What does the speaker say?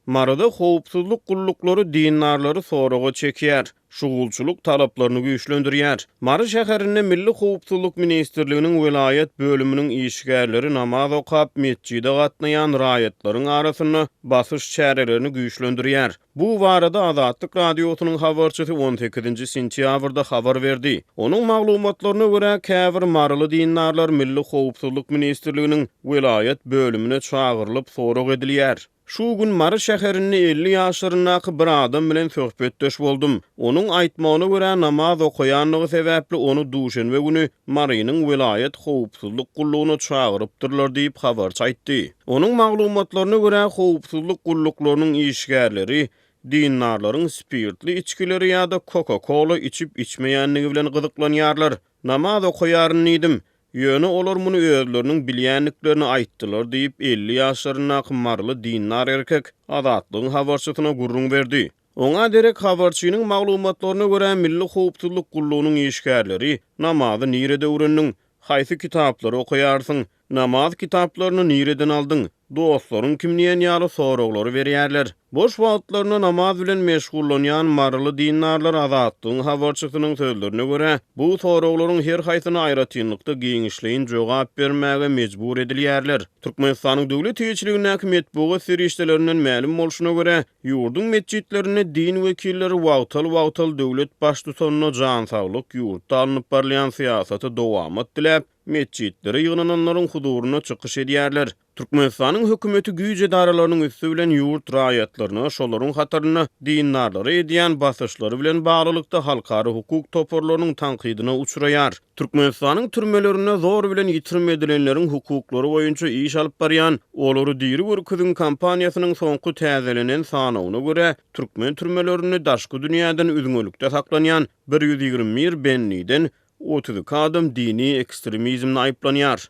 Marada howpsuzluk gullukları dinarları soraga çekýär. Şugulçuluk talaplarını güýçlendirýär. Mary şäherinde Milli Howpsuzluk Ministrliginiň vilayet bölüminiň işgärleri namaz okap mesjide gatnaýan raýatlaryň arasyny basyş çärelerini güýçlendirýär. Bu barada Azatlyk radiosynyň habarçysy 18-nji sentýabrda habar berdi. Onuň maglumatlaryna görä käbir marly dinarlar Milli Howpsuzluk Ministrliginiň vilayet bölümine çagyrylyp sorag edilýär. Şu gün Mary şäherinde 50 ýaşlarynaky bir adam bilen söhbetdeş boldum. Onuň aýtmagyna görä namaz okuýanlygy sebäpli onu duşanbe güni Marynyň vilayet howpsuzluk gullugyna çagyrypdyrlar diýip habarçy aýtdy. Onuň maglumatlaryna görä howpsuzluk gulluklarynyň işgärleri dinarlaryň spirtli içkileri ýa-da Coca-Cola içip içmeýänligi bilen gyzyklanýarlar. Namaz okuýaryn idim. Ýöne olar muny özleriniň bilýänliklerini aýtdylar diýip 50 ýaşlarynaky marly dinar erkek Azatlygyň habarçysyna gurrun berdi. Oňa derek habarçynyň maglumatlaryna görä Milli Howpsuzluk gullugynyň işgärleri namazy nirede öwrendiň, haýsy kitaplary okuýarsyň, namaz kitaplaryny nireden aldyň, dostlaryň kimniýen ýaly soraglary berýärler. Boş wagtlaryna namaz bilen meşgullanýan marly dinarlar Azatlygyň habarçysynyň sözlerine görä, bu soraklaryň her haýsyna aýratynlykda giňişleýin jogap bermäge mejbur edilýärler. Türkmenistanyň döwlet ýetirligine medeniýet serişdelerinden ma'lum bolşuna görä, ýurdun mesjidlerine din wekilleri wagtal döwlet başlygyna jan saglyk ýurtda alınıp barlayan syýasaty dowam etdirip, mesjidlere ýygnananlaryň huduruna çykyş edýärler. Türkmenistanyň hökümeti güýje daralarynyň üstü bilen ýurt raýatlaryna şolaryň hataryna dinarlary edýän basyşlary bilen baglykda halkary hukuk toporlarynyň tanqydyna uçuraýar. Türkmenistanyň türmelerine zor bilen ýitirim edilenleriň hukuklary boýunça iş alyp barýan olary diri wurkudyň kampaniýasynyň soňky täzelenen sanawyna görä, türkmen türmelerinde daşky dünýäden üzüňlükde saklanýan 121 benliden 30 adam dini ekstremizmle aýplanýar.